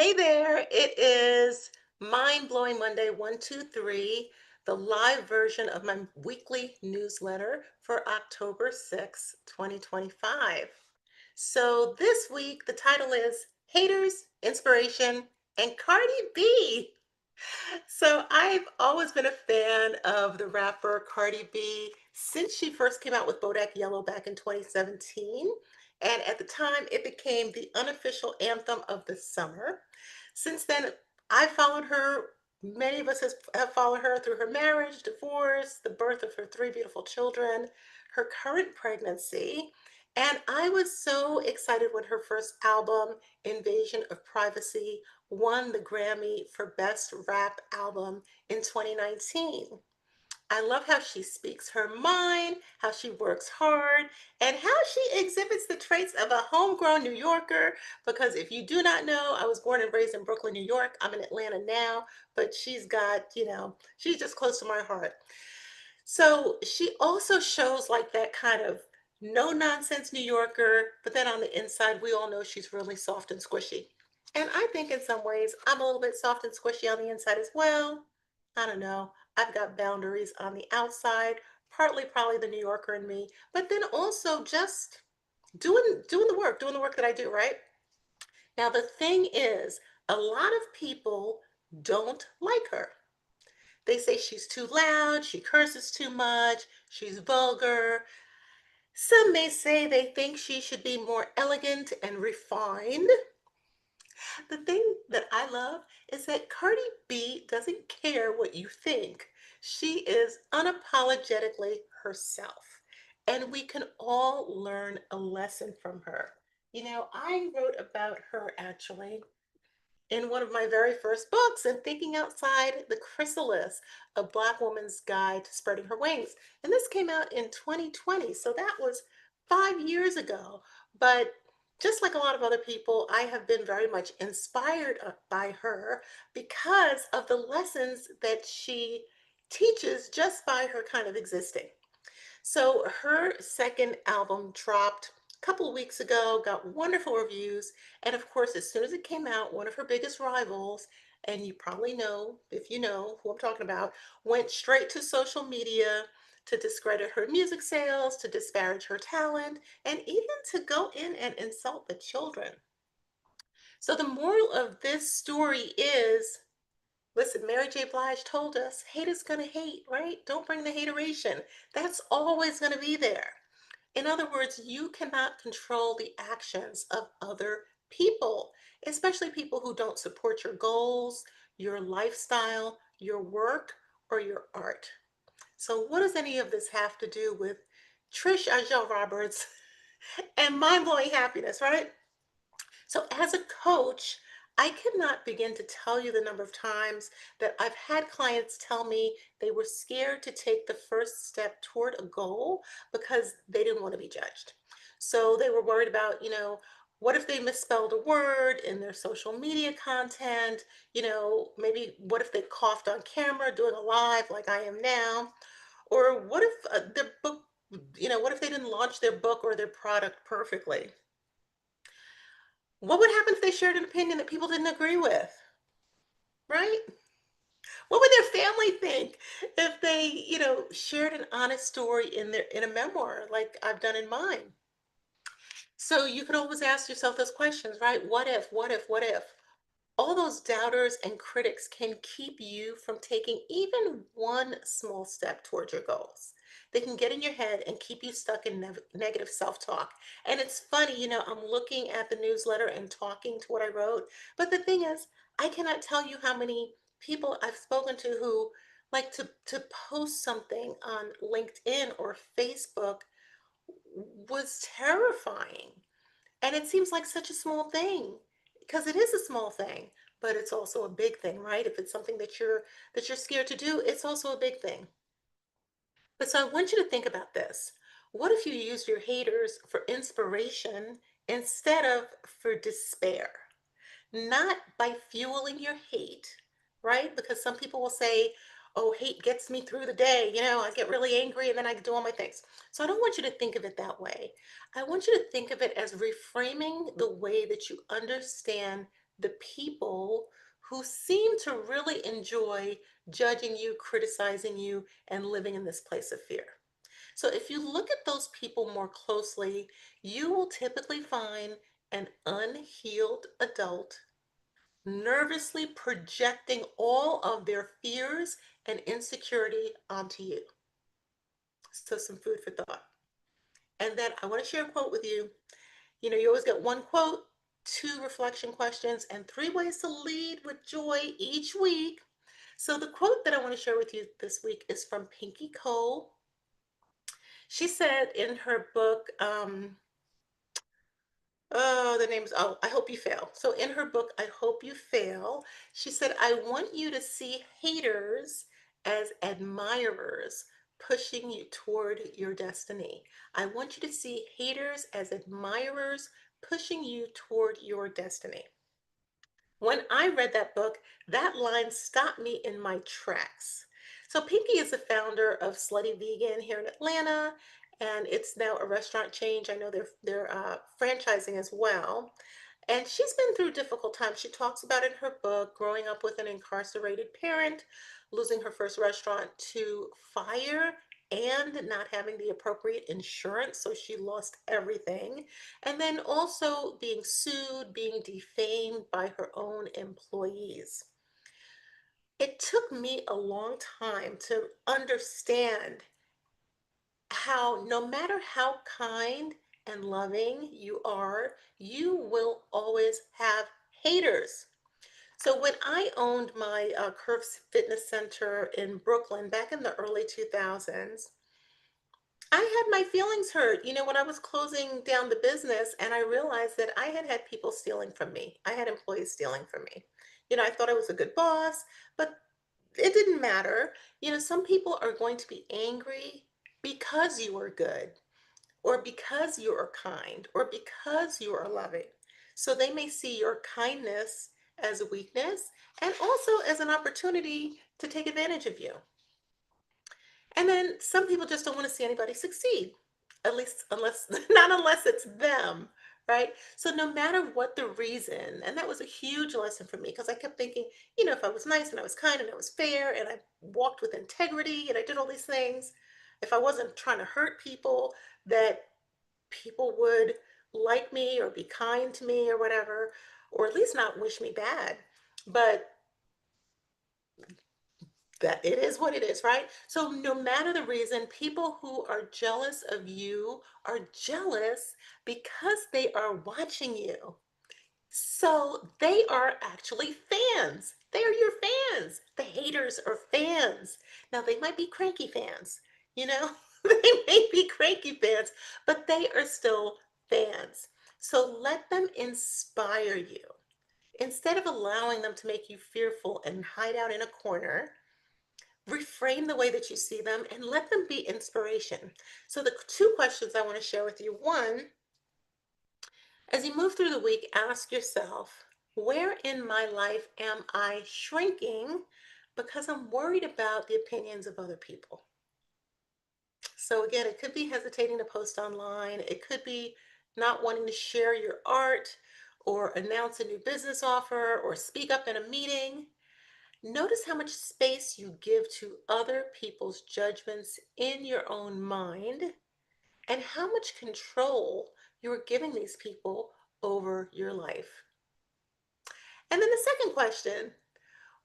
Hey there, it is Mind Blowing Monday 123, the live version of my weekly newsletter for October 6th, 2025. So this week, the title is Haters, Inspiration, and Cardi B. So I've always been a fan of the rapper Cardi B since she first came out with Bodak Yellow back in 2017. And at the time, it became the unofficial anthem of the summer. Since then, I followed her. Many of us have followed her through her marriage, divorce, the birth of her three beautiful children, her current pregnancy. And I was so excited when her first album, Invasion of Privacy, won the Grammy for Best Rap Album in 2019. I love how she speaks her mind, how she works hard, and how she exhibits the traits of a homegrown New Yorker. Because if you do not know, I was born and raised in Brooklyn, New York. I'm in Atlanta now, but she's got, she's just close to my heart. So she also shows like that kind of no nonsense New Yorker, but then on the inside, we all know she's really soft and squishy. And I think in some ways, I'm a little bit soft and squishy on the inside as well. I don't know. I've got boundaries on the outside, partly probably the New Yorker in me, but then also just doing the work that I do, right? Now the thing is, a lot of people don't like her. They say she's too loud, she curses too much, she's vulgar. Some may say they think she should be more elegant and refined. The thing that I love is that Cardi B doesn't care what you think. She is unapologetically herself. And we can all learn a lesson from her. I wrote about her actually in one of my very first books and thinking outside the chrysalis, a black woman's guide to spreading her wings. And this came out in 2020, so that was 5 years ago. But just like a lot of other people, I have been very much inspired by her because of the lessons that she teaches just by her kind of existing. So her second album dropped a couple of weeks ago, got wonderful reviews. And of course, as soon as it came out, one of her biggest rivals, and you probably know, if you know who I'm talking about, went straight to social media to discredit her music sales, to disparage her talent, and even to go in and insult the children. So the moral of this story is, listen, Mary J. Blige told us, hate is gonna hate, right? Don't bring the hateration. That's always gonna be there. In other words, you cannot control the actions of other people, especially people who don't support your goals, your lifestyle, your work, or your art. So, what does any of this have to do with Trish Ajel Roberts and mind blowing happiness, right? So, as a coach, I cannot begin to tell you the number of times that I've had clients tell me they were scared to take the first step toward a goal because they didn't want to be judged. So they were worried about, what if they misspelled a word in their social media content? Maybe what if they coughed on camera doing a live like I am now? Or what if their book, what if they didn't launch their book or their product perfectly? What would happen if they shared an opinion that people didn't agree with, right? What would their family think if they, shared an honest story in a memoir like I've done in mine? So you can always ask yourself those questions, right? What if, what if, what if? All those doubters and critics can keep you from taking even one small step towards your goals. They can get in your head and keep you stuck in negative self talk. And it's funny, I'm looking at the newsletter and talking to what I wrote. But the thing is, I cannot tell you how many people I've spoken to who like to post something on LinkedIn or Facebook was terrifying. And it seems like such a small thing because it is a small thing, but it's also a big thing, right? If it's something that you're scared to do, it's also a big thing. But so I want you to think about this. What if you use your haters for inspiration instead of for despair? Not by fueling your hate, right? Because some people will say, oh, hate gets me through the day. I get really angry and then I do all my things. So I don't want you to think of it that way. I want you to think of it as reframing the way that you understand the people who seem to really enjoy judging you, criticizing you, and living in this place of fear. So if you look at those people more closely, you will typically find an unhealed adult nervously projecting all of their fears and insecurity onto you. So some food for thought. And then I want to share a quote with you. You know, you always get one quote, two reflection questions, and three ways to lead with joy each week. So the quote that I want to share with you this week is from Pinky Cole. She said in her book, the name's, oh, I Hope You Fail. So in her book, I Hope You Fail, she said, I want you to see haters as admirers pushing you toward your destiny. I want you to see haters as admirers pushing you toward your destiny. When I read that book, that line stopped me in my tracks. So Pinky is the founder of Slutty Vegan here in Atlanta, and it's now a restaurant chain. I know they're franchising as well. And she's been through difficult times. She talks about in her book growing up with an incarcerated parent, losing her first restaurant to fire, and not having the appropriate insurance. So she lost everything. And then also being sued, being defamed by her own employees. It took me a long time to understand how no matter how kind and loving you are, you will always have haters. So when I owned my Curves Fitness Center in Brooklyn back in the early 2000s, I had my feelings hurt, you know, when I was closing down the business and I realized that I had had people stealing from me. I had employees stealing from me. You know, I thought I was a good boss, but it didn't matter. You know, some people are going to be angry because you are good or because you are kind or because you are loving. So they may see your kindness as a weakness and also as an opportunity to take advantage of you. And then some people just don't want to see anybody succeed, at least unless, not unless it's them, right? So no matter what the reason, and that was a huge lesson for me because I kept thinking, you know, if I was nice and I was kind and I was fair and I walked with integrity and I did all these things, if I wasn't trying to hurt people, that people would like me or be kind to me or whatever, or at least not wish me bad. But that it is what it is, right? So no matter the reason, people who are jealous of you are jealous because they are watching you. So they are actually fans. They are your fans. The haters are fans. Now they might be cranky fans, you know, they may be cranky fans, but they are still fans. So let them inspire you. Instead of allowing them to make you fearful and hide out in a corner, reframe the way that you see them and let them be inspiration. So the two questions I want to share with you. One, as you move through the week, ask yourself, where in my life am I shrinking because I'm worried about the opinions of other people? So again, it could be hesitating to post online. It could be not wanting to share your art or announce a new business offer or speak up in a meeting. Notice how much space you give to other people's judgments in your own mind and how much control you're giving these people over your life. And then the second question,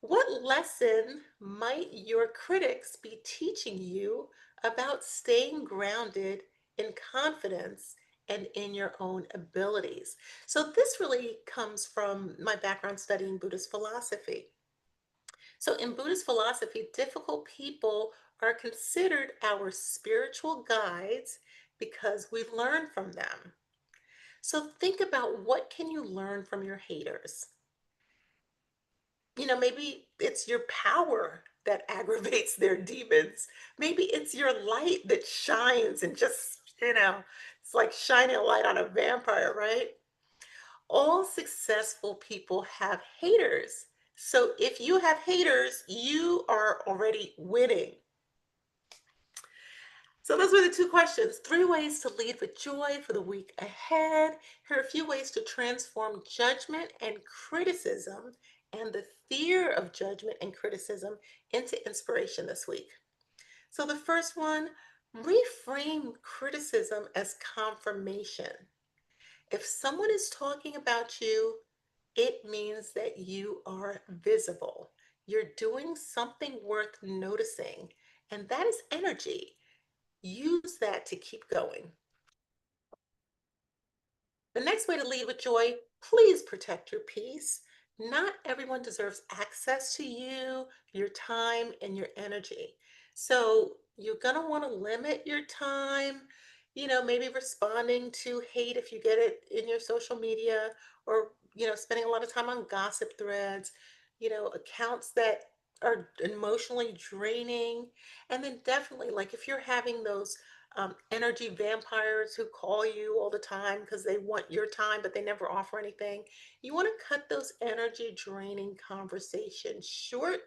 what lesson might your critics be teaching you about staying grounded in confidence and in your own abilities? So this really comes from my background studying Buddhist philosophy. So in Buddhist philosophy, difficult people are considered our spiritual guides because we learn from them. So think about what can you learn from your haters? You know, maybe it's your power that aggravates their demons. Maybe it's your light that shines and just, you know, it's like shining a light on a vampire, right? All successful people have haters. So if you have haters, you are already winning. So those were the two questions. 3 ways to lead with joy for the week ahead. Here are a few ways to transform judgment and criticism and the fear of judgment and criticism into inspiration this week. So the first one, reframe criticism as confirmation. If someone is talking about you, it means that you are visible. You're doing something worth noticing, and that is energy. Use that to keep going. The next way to lead with joy, please protect your peace. Not everyone deserves access to you, your time, and your energy. So you're going to want to limit your time, maybe responding to hate if you get it in your social media, or, spending a lot of time on gossip threads, accounts that are emotionally draining. And then definitely, like if you're having those energy vampires who call you all the time because they want your time, but they never offer anything. You want to cut those energy draining conversations short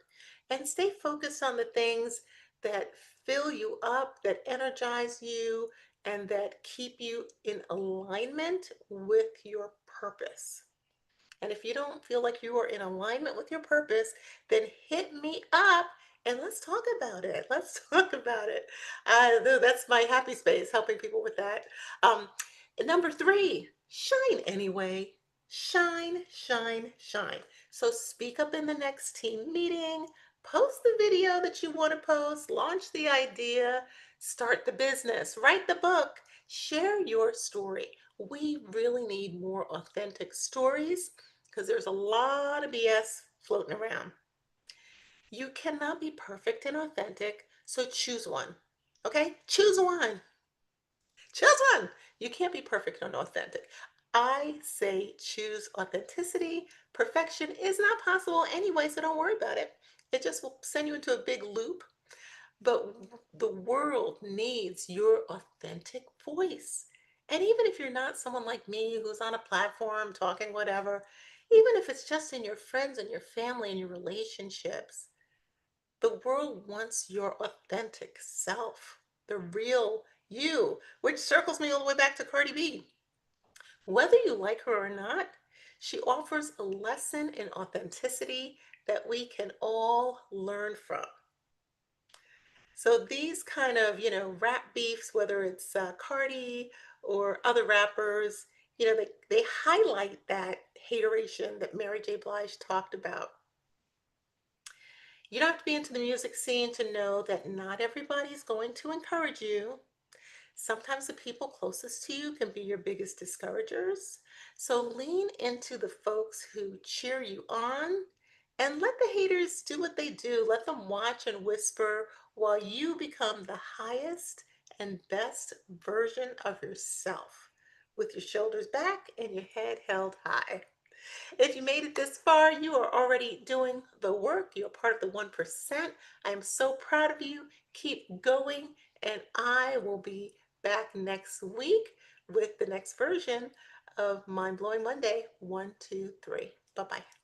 and stay focused on the things that fill you up, that energize you, and that keep you in alignment with your purpose. And if you don't feel like you are in alignment with your purpose, then hit me up and let's talk about it. Let's talk about it. That's my happy space, helping people with that. Um, Number three, shine anyway. Shine, shine, shine. So speak up in the next team meeting, post the video that you want to post, launch the idea, start the business, write the book, share your story. We really need more authentic stories because there's a lot of BS floating around. You cannot be perfect and authentic, so choose one. Okay? Choose one. Choose one. You can't be perfect and authentic. I say choose authenticity. Perfection is not possible anyway, so don't worry about it. It just will send you into a big loop. But the world needs your authentic voice. And even if you're not someone like me who's on a platform talking whatever, even if it's just in your friends and your family and your relationships, the world wants your authentic self, the real you, which circles me all the way back to Cardi B. Whether you like her or not, she offers a lesson in authenticity that we can all learn from. So these kind of, rap beefs, whether it's Cardi or other rappers, they highlight that hateration that Mary J. Blige talked about. You don't have to be into the music scene to know that not everybody's going to encourage you. Sometimes the people closest to you can be your biggest discouragers. So lean into the folks who cheer you on and let the haters do what they do. Let them watch and whisper while you become the highest and best version of yourself with your shoulders back and your head held high. If you made it this far, you are already doing the work. You're part of the 1%. I am so proud of you. Keep going, and I will be back next week with the next version of Mind Blowing Monday 1, 2, 3. Bye bye.